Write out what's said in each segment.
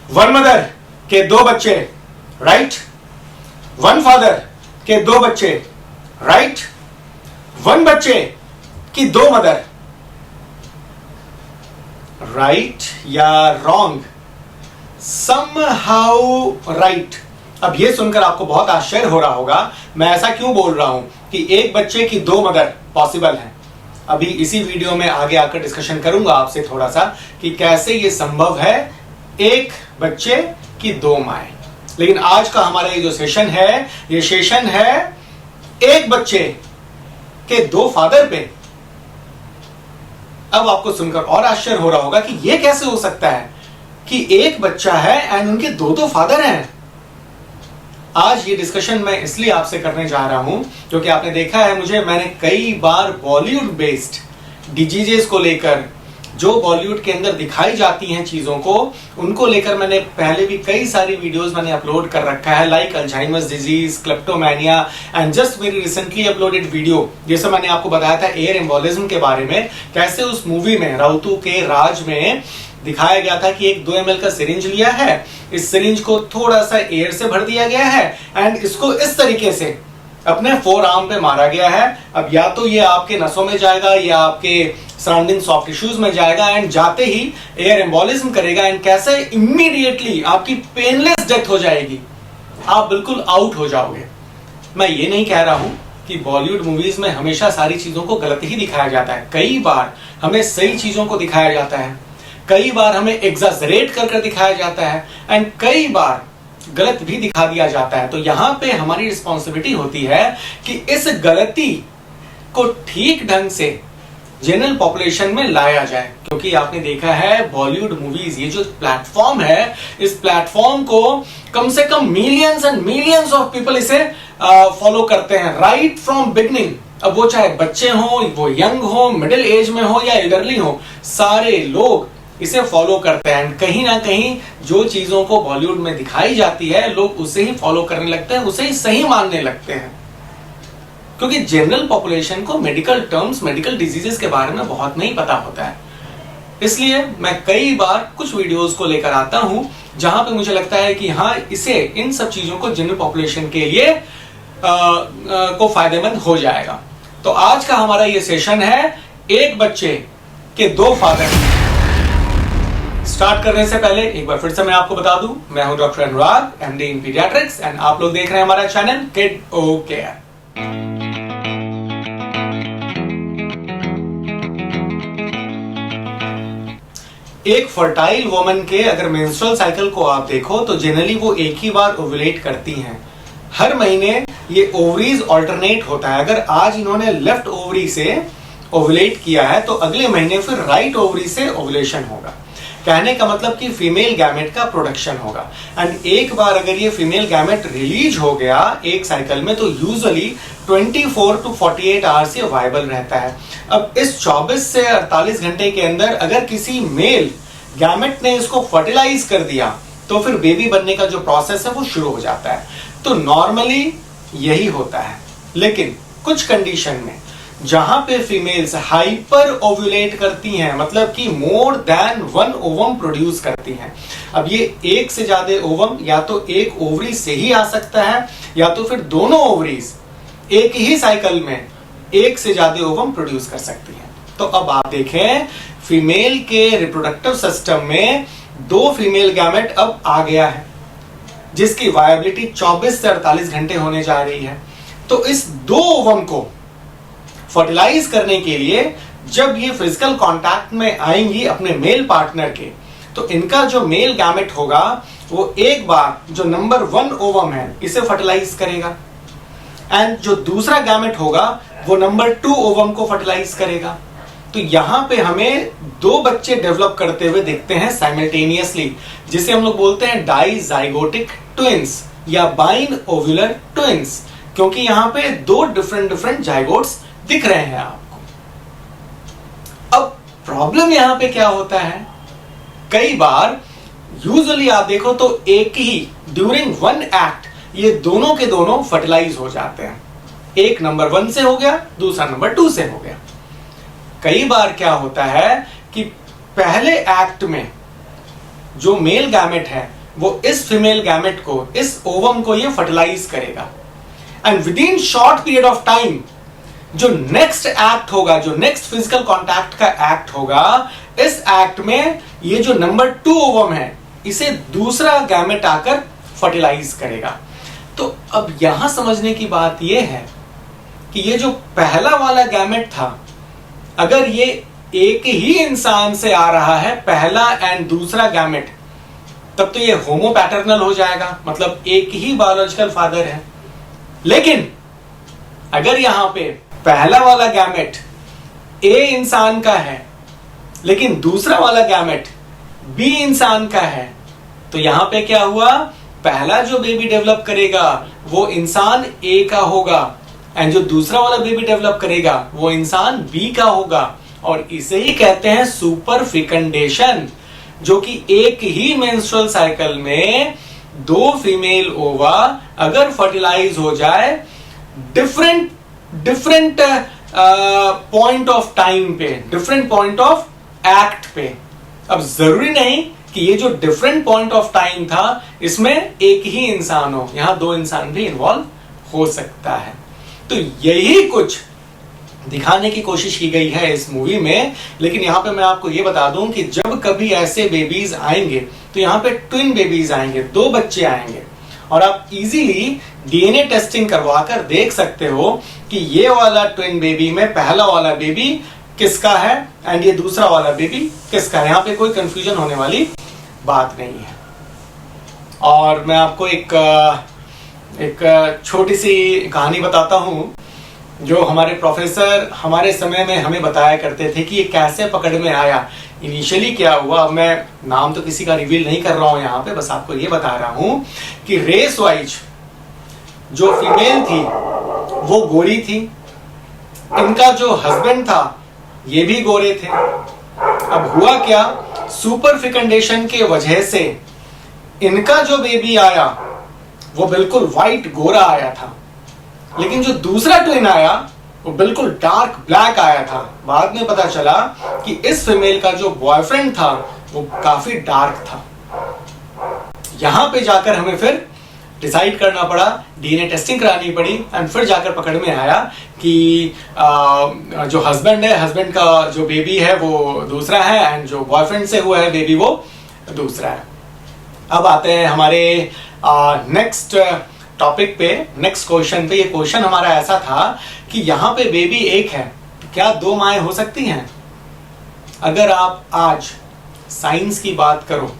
One mother के दो बच्चे, राइट। वन फादर के दो बच्चे, राइट। वन बच्चे की दो मदर, राइट या रॉन्ग? Somehow right. अब यह सुनकर आपको बहुत आश्चर्य हो रहा होगा, मैं ऐसा क्यों बोल रहा हूं कि एक बच्चे की दो मदर पॉसिबल है। अभी इसी वीडियो में आगे आकर डिस्कशन करूंगा आपसे थोड़ा सा कि कैसे यह संभव है, एक बच्चे की दो माएं। लेकिन आज का हमारा ये जो सेशन है, ये सेशन है एक बच्चे के दो फादर पे। अब आपको सुनकर और आश्चर्य हो रहा होगा कि यह कैसे हो सकता है कि एक बच्चा है एंड उनके दो दो फादर हैं। आज ये डिस्कशन मैं इसलिए आपसे करने जा रहा हूं क्योंकि आपने देखा है मैंने कई बार बॉलीवुड बेस्ड डिजीजेस को लेकर, जो बॉलीवुड के अंदर दिखाई जाती हैं चीजों को, उनको लेकर मैंने पहले भी कई सारी वीडियोस मैंने अपलोड कर रखा है, like Alzheimer's disease, kleptomania and just very recently uploaded video जैसे मैंने आपको बताया था एयर एम्बोलिज्म के बारे में, कैसे उस मूवी में राउतू के राज में दिखाया गया था कि एक 2 ml का सिरिंज लिया है, इस सिरिंज को थोड़ा सा एयर से भर दिया गया है एंड इसको इस तरीके से अपने फोर आर्म पे मारा गया है। अब या तो ये आपके नसों में जाएगा या आपके सराउंडिंग सॉफ्ट टिश्यूज में जाएगा एंड जाते ही एयर एम्बोलिज्म करेगा एंड कैसे इमीडिएटली आपकी पेनलेस डेथ हो जाएगी, आप बिल्कुल आउट हो जाओगे। मैं ये नहीं कह रहा हूं कि बॉलीवुड मूवीज में हमेशा सारी चीजों को गलत ही दिखाया जाता है, कई बार हमें सही चीजों को दिखाया जाता है, कई बार हमें एग्जैजरेट कर दिखाया जाता है एंड कई बार गलत भी दिखा दिया जाता है। तो यहां पे हमारी रिस्पॉन्सिबिलिटी होती है कि इस गलती को ठीक ढंग से जनरल पॉपुलेशन में लाया जाए, क्योंकि आपने देखा है बॉलीवुड मूवीज, ये जो प्लेटफॉर्म है, इस प्लेटफॉर्म को कम से कम millions and millions of people इसे फॉलो करते हैं राइट फ्रॉम बिगनिंग। अब वो चाहे बच्चे हो, वो यंग हो, मिडिल एज में हो या एल्डरली हो, सारे लोग इसे फॉलो करते हैं। कहीं ना कहीं जो चीजों को बॉलीवुड में दिखाई जाती है, लोग उसे ही फॉलो करने लगते हैं, उसे ही सही मानने लगते हैं, क्योंकि जनरल पॉपुलेशन को मेडिकल टर्म्स, मेडिकल डिजीजेस के बारे में बहुत नहीं पता होता है। इसलिए मैं कई बार कुछ वीडियोस को लेकर आता हूं जहां पे मुझे लगता है कि हाँ, इसे इन सब चीजों को जनरल पॉपुलेशन के लिए को फायदेमंद हो जाएगा। तो आज का हमारा ये सेशन है एक बच्चे के दो फादर। स्टार्ट करने से पहले एक बार फिर से मैं आपको बता दूं, मैं हूं doctor Anurag, MD in paediatrics and आप लोग देख रहे हैं हमारा चैनल किड ओ केयर। एक फर्टाइल वुमन के अगर मेंस्ट्रुअल साइकिल को आप देखो तो जनरली वो एक ही बार ओव्यूलेट करती हैं। हर महीने ये ओवरीज ऑल्टरनेट होता है। अगर आज इन्होंने लेफ्ट ओवरी से ओव्यूलेट किया है तो अगले महीने फिर राइट ओवरी से ओव्यूलेशन होगा। कहने का मतलब कि फीमेल गैमेट का प्रोडक्शन होगा एंड एक बार अगर ये फीमेल गैमेट रिलीज हो गया एक साइकिल में तो यूजुअली 24 to 48 आवर्स ये वायबल रहता है। अब इस 24 से 48 घंटे के अंदर अगर किसी मेल गैमेट ने इसको फर्टिलाइज कर दिया तो फिर बेबी बनने का जो प्रोसेस है वो शुरू हो जाता है। तो नॉर्मली यही होता है, लेकिन कुछ कंडीशन में जहां पे फीमेल्स हाइपर ओव्यूलेट करती हैं, मतलब कि मोर देन 1 ओवम प्रोड्यूस करती हैं। अब ये एक से ज्यादा ओवम या तो एक ओवरी से ही आ सकता है या तो फिर दोनों ओवरीज एक ही साइकिल में एक से ज्यादा ओवम प्रोड्यूस कर सकती हैं। तो अब आप देखें फीमेल के रिप्रोडक्टिव सिस्टम में दो फीमेल गैमेट अब आ गया है जिसकी वायबिलिटी 24 से 48 घंटे होने जा रही है। तो इस दो ओवम को फर्टिलाइज करने के लिए जब ये फिजिकल कांटेक्ट में आएंगी अपने मेल पार्टनर के, तो इनका जो मेल गैमेट होगा वो एक बार जो नंबर 1 ओवम है इसे फर्टिलाइज करेगा एंड जो दूसरा गैमेट होगा वो नंबर 2 ओवम को फर्टिलाइज करेगा। तो यहां पे हमें दो बच्चे डेवलप करते हुए दिखते हैं साइमल्टेनियसली, जिसे हम लोग बोलते हैं डाइजाइगोटिक ट्विंस या बाइन ओव्यूलर ट्विंस, क्योंकि यहां पे दो डिफरेंट जाइगोट्स दिख रहे हैं आपको। अब प्रॉब्लम यहां पे क्या होता है, कई बार यूजुअली आप देखो तो एक ही ड्यूरिंग वन एक्ट ये दोनों के दोनों फर्टिलाइज हो जाते हैं। एक नंबर 1 से हो गया, दूसरा नंबर 2 से हो गया। कई बार क्या होता है कि पहले एक्ट में जो मेल गैमेट है वो इस फीमेल गैमेट को, इस ओवम को ये फर्टिलाइज करेगा। And with in short period of time जो नेक्स्ट एक्ट होगा, जो नेक्स्ट फिजिकल कॉन्टैक्ट का एक्ट होगा, इस एक्ट में ये जो नंबर 2 ओवम है इसे दूसरा गैमेट आकर फर्टिलाइज करेगा। तो अब यहां समझने की बात यह है कि ये जो पहला वाला गैमेट था, अगर ये एक ही इंसान से आ रहा है, पहला एंड दूसरा गैमेट, तब तो ये होमोपैटर्नल हो जाएगा, मतलब एक ही बायोलॉजिकल फादर है। लेकिन अगर यहां पे पहला वाला गैमेट ए इंसान का है लेकिन दूसरा वाला गैमेट बी इंसान का है, तो यहां पे क्या हुआ, पहला जो बेबी डेवलप करेगा वो इंसान ए का होगा एंड जो दूसरा वाला बेबी डेवलप करेगा वो इंसान बी का होगा। और इसे ही कहते हैं सुपर फिकंडेशन, जो कि एक ही मेंस्ट्रुअल साइकिल में 2 फीमेल ओवा अगर फर्टिलाइज हो जाए डिफरेंट पॉइंट ऑफ टाइम पे, डिफरेंट पॉइंट ऑफ एक्ट पे। अब जरूरी नहीं कि ये जो डिफरेंट पॉइंट ऑफ टाइम था इसमें एक ही इंसान हो, यहां 2 इंसान भी इन्वॉल्व हो सकता है। तो यही कुछ दिखाने की कोशिश की गई है इस मूवी में। लेकिन यहां पे मैं आपको ये बता दूं कि जब कभी ऐसे बेबीज आएंगे तो यहां पे ट्विन बेबीज आएंगे, 2 बच्चे आएंगे, और आप इजीली डीएनए टेस्टिंग करवाकर देख सकते हो कि ये वाला ट्विन बेबी में पहला वाला बेबी किसका है एंड ये दूसरा वाला बेबी किसका है। यहां पे कोई कंफ्यूजन होने वाली बात नहीं है। और मैं आपको एक छोटी सी कहानी बताता हूं जो हमारे प्रोफेसर हमारे समय में हमें बताया करते थे कि ये कैसे पकड़ में आया। इनिशियली क्या हुआ, मैं नाम तो किसी का रिवील नहीं कर रहा हूं यहां पे, बस आपको ये बता रहा हूं कि रेस वाइज जो फीमेल थी वो गोरी थी, इनका जो हस्बैंड था ये भी गोरे थे। अब हुआ क्या, सुपर फिकंडेशन के वजह से इनका जो बेबी आया वो बिल्कुल वाइट गोरा आया था, लेकिन जो दूसरा ट्विन आया वो बिल्कुल डार्क ब्लैक आया था। बाद में पता चला कि इस फीमेल का जो बॉयफ्रेंड था वो काफी डार्क था। यहां पे जाकर हमें फिर डिसाइड करना पड़ा, डीएनए टेस्टिंग करानी पड़ी एंड फिर जाकर पकड़ में आया कि जो हस्बैंड है, हस्बैंड का जो बेबी है वो दूसरा है एंड जो बॉयफ्रेंड से हुआ है बेबी वो दूसरा है। अब आते हैं हमारे नेक्स्ट टॉपिक पे, नेक्स्ट क्वेश्चन पे। ये क्वेश्चन हमारा ऐसा था कि यहां पे बेबी एक है, क्या 2 माएँ हो सकती हैं? अगर आप आज साइंस की बात करो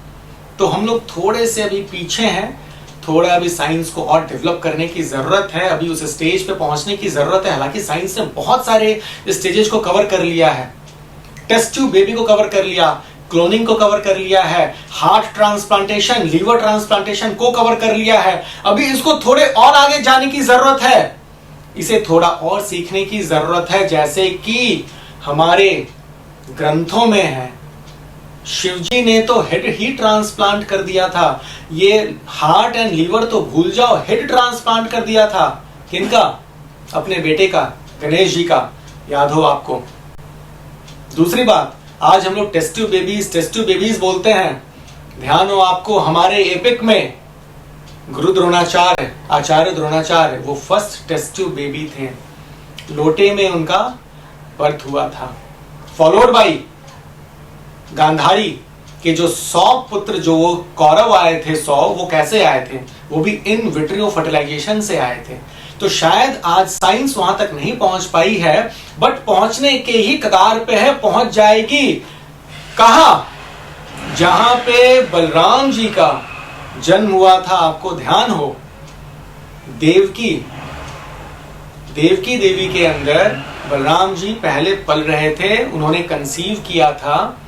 तो हम लोग थोड़े से अभी पीछे हैं, थोड़ा अभी साइंस को और डेवलप करने की जरूरत है, अभी उस स्टेज पे पहुंचने की जरूरत है। हालांकि साइंस ने बहुत सारे स्टेजेस को कवर कर लिया है, टेस्ट ट्यूब बेबी को कवर कर लिया, क्लोनिंग को कवर कर लिया है, हार्ट ट्रांसप्लांटेशन, लीवर ट्रांसप्लांटेशन को कवर कर लिया है। अभी इसको थोड़े और आगे जाने की जरूरत है, इसे थोड़ा और सीखने की जरूरत है। जैसे कि हमारे ग्रंथों में है, शिवजी ने तो हेड ही ट्रांसप्लांट कर दिया था, ये हार्ट एंड लीवर तो भूल जाओ, हेड ट्रांसप्लांट कर दिया था। किनका? अपने बेटे का, गणेश जी का, याद हो आपको। दूसरी बात, आज हम लोग टेस्ट ट्यूब बेबीज बोलते हैं। ध्यान हो आपको, हमारे एपिक में गुरु द्रोणाचार्य, आचार्य द्रोणाचार्य, वो फर्स्ट टेस्ट ट्यूब बेबी थे। लोटे में उनका बर्थ हुआ था, फॉलोड बाई गांधारी के जो 100 पुत्र, जो वो कौरव आए थे 100, वो कैसे आए थे? वो भी इन विट्रियो फर्टिलाइजेशन से आए थे। तो शायद आज साइंस वहां तक नहीं पहुंच पाई है, बट पहुंचने के ही कगार पे है, पहुंच जाएगी। कहा? जहां पे बलराम जी का जन्म हुआ था, आपको ध्यान हो, देवकी देवी के अंदर बलराम जी पहले पल रहे थे, उन्होंने कंसीव किया था।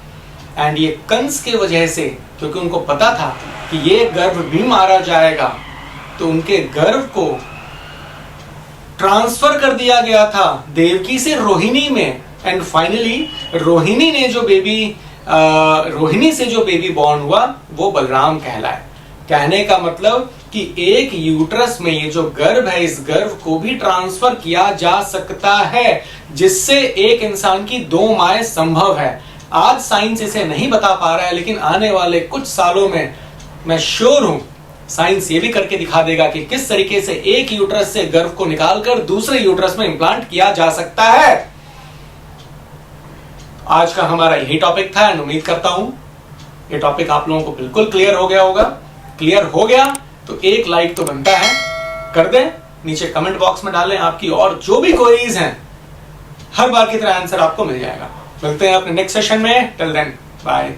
एंड ये कंस के वजह से, क्योंकि उनको पता था कि ये गर्भ भी मारा जाएगा, तो उनके गर्भ को ट्रांसफर कर दिया गया था देवकी से रोहिणी में। एंड फाइनली रोहिणी से जो बेबी बॉर्न हुआ वो बलराम कहलाए। कहने का मतलब कि एक यूट्रस में ये जो गर्भ है, इस गर्भ को भी ट्रांसफर किया जा सकता है, जिससे एक इंसान की 2 माएँ संभव है। आज साइंस इसे नहीं बता पा रहा है, लेकिन आने वाले कुछ सालों में मैं श्योर हूं साइंस ये भी करके दिखा देगा कि किस तरीके से एक यूट्रस से गर्भ को निकालकर दूसरे यूट्रस में इंप्लांट किया जा सकता है। आज का हमारा यही टॉपिक था एंड उम्मीद करता हूं ये टॉपिक आप लोगों को बिल्कुल क्लियर हो गया होगा। क्लियर हो गया तो एक लाइक तो बनता है, कर दें, नीचे कमेंट बॉक्स में डालें आपकी और जो भी क्वेरीज हैं, हर बार की तरह आंसर आपको मिल जाएगा। मिलते हैं अपने नेक्स्ट सेशन में, टिल देन बाय।